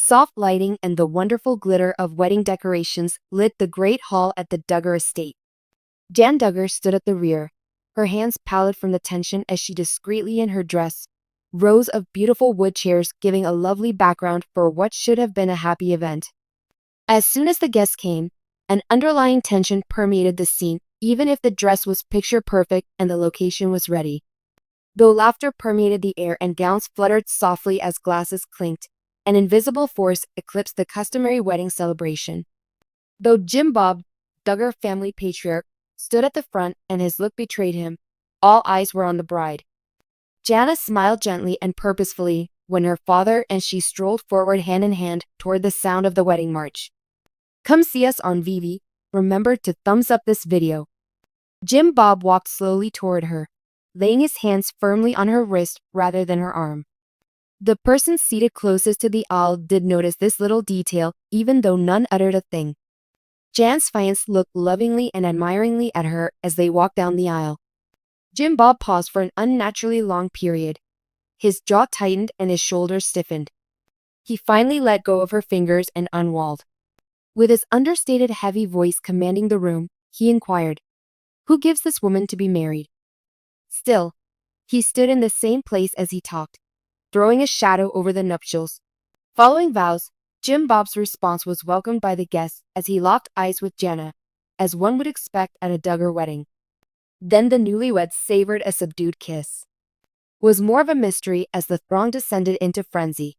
Soft lighting and the wonderful glitter of wedding decorations lit the great hall at the Duggar estate. Jan Duggar stood at the rear, her hands pallid from the tension as she discreetly in her dress, rows of beautiful wood chairs giving a lovely background for what should have been a happy event. As soon as the guests came, an underlying tension permeated the scene, even if the dress was picture perfect and the location was ready. Though laughter permeated the air and gowns fluttered softly as glasses clinked, an invisible force eclipsed the customary wedding celebration. Though Jim Bob, Duggar family patriarch, stood at the front and his look betrayed him, all eyes were on the bride. Jana smiled gently and purposefully when her father and she strolled forward hand in hand toward the sound of the wedding march. Come see us on Vivi. Remember to thumbs up this video. Jim Bob walked slowly toward her, laying his hands firmly on her wrist rather than her arm. The person seated closest to the aisle did notice this little detail, even though none uttered a thing. Jan's fiancé looked lovingly and admiringly at her as they walked down the aisle. Jim Bob paused for an unnaturally long period. His jaw tightened and his shoulders stiffened. He finally let go of her fingers and unwalled. With his understated heavy voice commanding the room, he inquired, "Who gives this woman to be married?" Still, he stood in the same place as he talked, throwing a shadow over the nuptials. Following vows, Jim Bob's response was welcomed by the guests as he locked eyes with Jana, as one would expect at a Duggar wedding. Then the newlyweds savored a subdued kiss. It was more of a mystery as the throng descended into frenzy.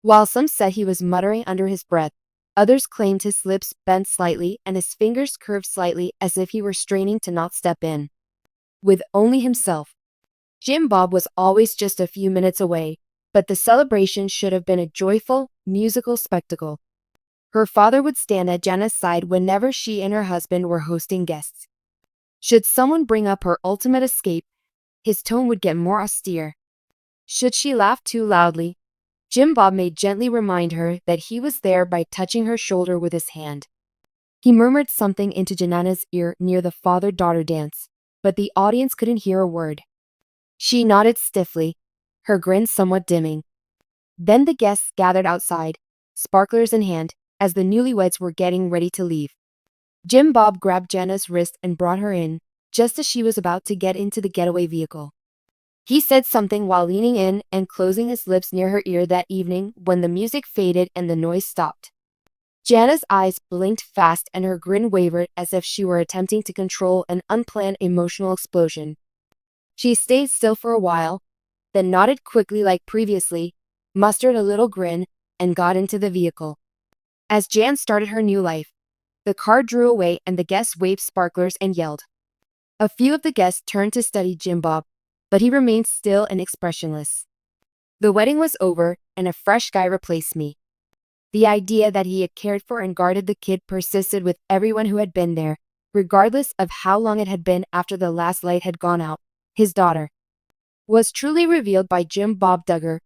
While some said he was muttering under his breath, others claimed his lips bent slightly and his fingers curved slightly as if he were straining to not step in with only himself. Jim Bob was always just a few minutes away, but the celebration should have been a joyful, musical spectacle. Her father would stand at Jana's side whenever she and her husband were hosting guests. Should someone bring up her ultimate escape, his tone would get more austere. Should she laugh too loudly, Jim Bob may gently remind her that he was there by touching her shoulder with his hand. He murmured something into Janana's ear near the father-daughter dance, but the audience couldn't hear a word. She nodded stiffly, her grin somewhat dimming. Then the guests gathered outside, sparklers in hand, as the newlyweds were getting ready to leave. Jim Bob grabbed Jana's wrist and brought her in, just as she was about to get into the getaway vehicle. He said something while leaning in and closing his lips near her ear that evening when the music faded and the noise stopped. Jana's eyes blinked fast and her grin wavered as if she were attempting to control an unplanned emotional explosion. She stayed still for a while, then nodded quickly like previously, mustered a little grin, and got into the vehicle. As Jan started her new life, the car drew away and the guests waved sparklers and yelled. A few of the guests turned to study Jim Bob, but he remained still and expressionless. The wedding was over and a fresh guy replaced me. The idea that he had cared for and guarded the kid persisted with everyone who had been there, regardless of how long it had been after the last light had gone out. His daughter was truly revealed by Jim Bob Duggar,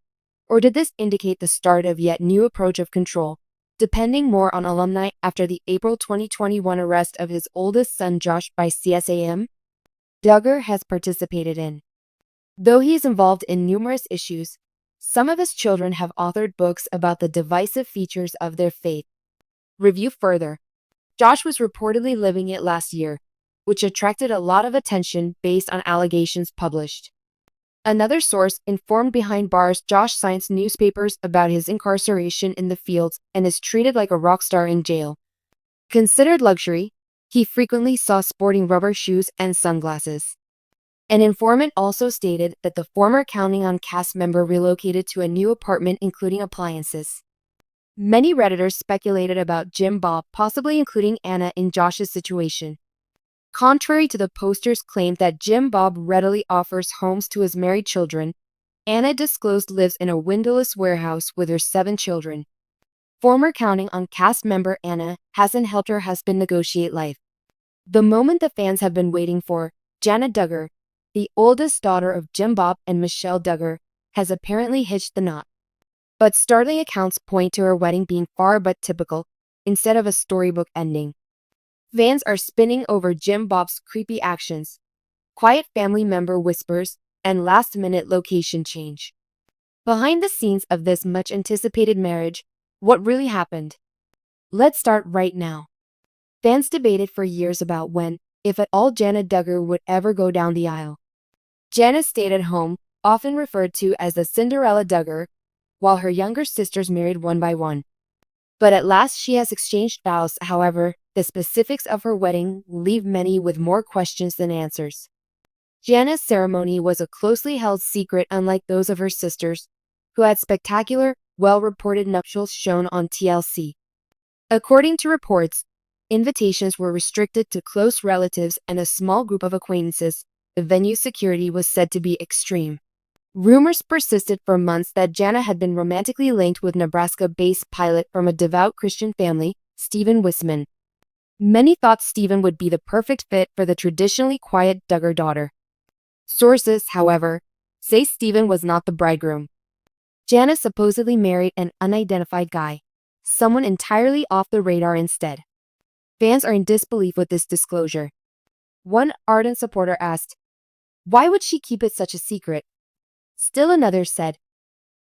or did this indicate the start of yet new approach of control, depending more on alumni after the April 2021 arrest of his oldest son Josh by CSAM? Duggar has participated in. Though he is involved in numerous issues, some of his children have authored books about the divisive features of their faith. Review further. Josh was reportedly living it last year, which attracted a lot of attention based on allegations published. Another source informed behind bars Josh signs newspapers about his incarceration in the fields and is treated like a rock star in jail. Considered luxury, he frequently saw sporting rubber shoes and sunglasses. An informant also stated that the former Counting On cast member relocated to a new apartment including appliances. Many Redditors speculated about Jim Bob possibly including Anna in Josh's situation. Contrary to the poster's claim that Jim Bob readily offers homes to his married children, Anna disclosed lives in a windowless warehouse with her 7 children. Former Counting On cast member Anna hasn't helped her husband negotiate life. The moment the fans have been waiting for, Jana Duggar, the oldest daughter of Jim Bob and Michelle Duggar, has apparently hitched the knot. But startling accounts point to her wedding being far but typical, instead of a storybook ending. Fans are spinning over Jim Bob's creepy actions, quiet family member whispers, and last-minute location change. Behind the scenes of this much-anticipated marriage, What really happened? Let's start right now. Fans debated for years about when, if at all, Jana Duggar would ever go down the aisle. Jana stayed at home, often referred to as the Cinderella Duggar, while her younger sisters married one by one. But at last she has exchanged vows. However, the specifics of her wedding leave many with more questions than answers. Jana's ceremony was a closely held secret, unlike those of her sisters, who had spectacular, well-reported nuptials shown on TLC. According to reports, invitations were restricted to close relatives and a small group of acquaintances. The venue's security was said to be extreme. Rumors persisted for months that Jana had been romantically linked with Nebraska-based pilot from a devout Christian family, Stephen Wisman. Many thought Stephen would be the perfect fit for the traditionally quiet Duggar daughter. Sources, however, say Stephen was not the bridegroom. Jana supposedly married an unidentified guy, someone entirely off the radar instead. Fans are in disbelief with this disclosure. One ardent supporter asked, "Why would she keep it such a secret?" Still another said,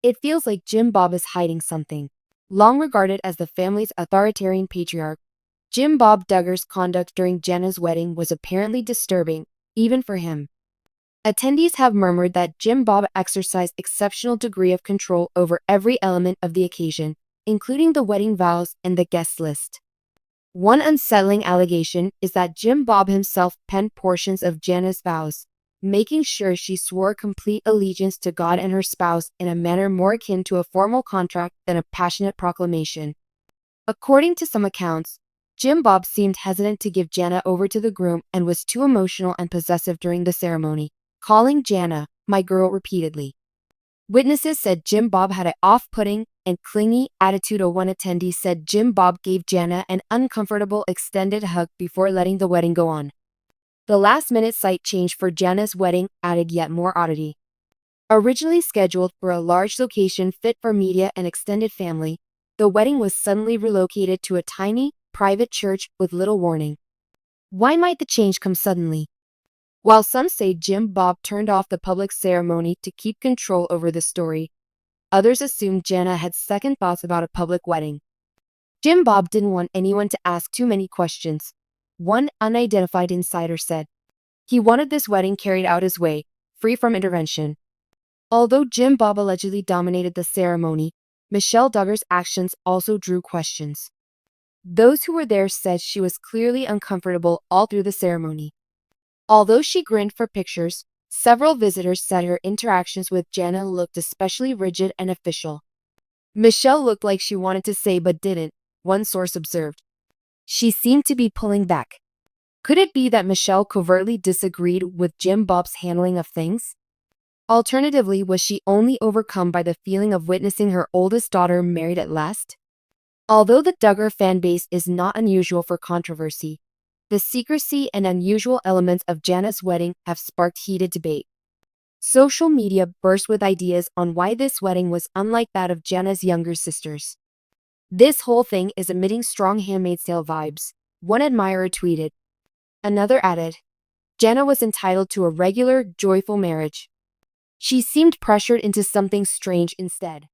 "It feels like Jim Bob is hiding something." Long regarded as the family's authoritarian patriarch, Jim Bob Duggar's conduct during Jana's wedding was apparently disturbing, even for him. Attendees have murmured that Jim Bob exercised exceptional degree of control over every element of the occasion, including the wedding vows and the guest list. One unsettling allegation is that Jim Bob himself penned portions of Jana's vows, making sure she swore complete allegiance to God and her spouse in a manner more akin to a formal contract than a passionate proclamation. According to some accounts, Jim Bob seemed hesitant to give Jana over to the groom and was too emotional and possessive during the ceremony, calling Jana "my girl" repeatedly. Witnesses said Jim Bob had an off-putting and clingy attitude. One attendee said Jim Bob gave Jana an uncomfortable extended hug before letting the wedding go on. The last-minute site change for Jana's wedding added yet more oddity. Originally scheduled for a large location fit for media and extended family, the wedding was suddenly relocated to a tiny, private church with little warning. Why might the change come suddenly? While some say Jim Bob turned off the public ceremony to keep control over the story, others assume Jana had second thoughts about a public wedding. Jim Bob didn't want anyone to ask too many questions. One unidentified insider said. He wanted this wedding carried out his way, free from intervention. Although Jim Bob allegedly dominated the ceremony, Michelle Duggar's actions also drew questions. Those who were there said she was clearly uncomfortable all through the ceremony. Although she grinned for pictures, several visitors said her interactions with Jana looked especially rigid and official. Michelle looked like she wanted to say but didn't, one source observed. She seemed to be pulling back. Could it be that Michelle covertly disagreed with Jim Bob's handling of things? Alternatively, was she only overcome by the feeling of witnessing her oldest daughter married at last? Although the Duggar fan base is not unusual for controversy, the secrecy and unusual elements of Jana's wedding have sparked heated debate. Social media burst with ideas on why this wedding was unlike that of Jana's younger sisters. "This whole thing is emitting strong Handmaid's Tale vibes," one admirer tweeted. Another added, "Jana was entitled to a regular, joyful marriage. She seemed pressured into something strange instead."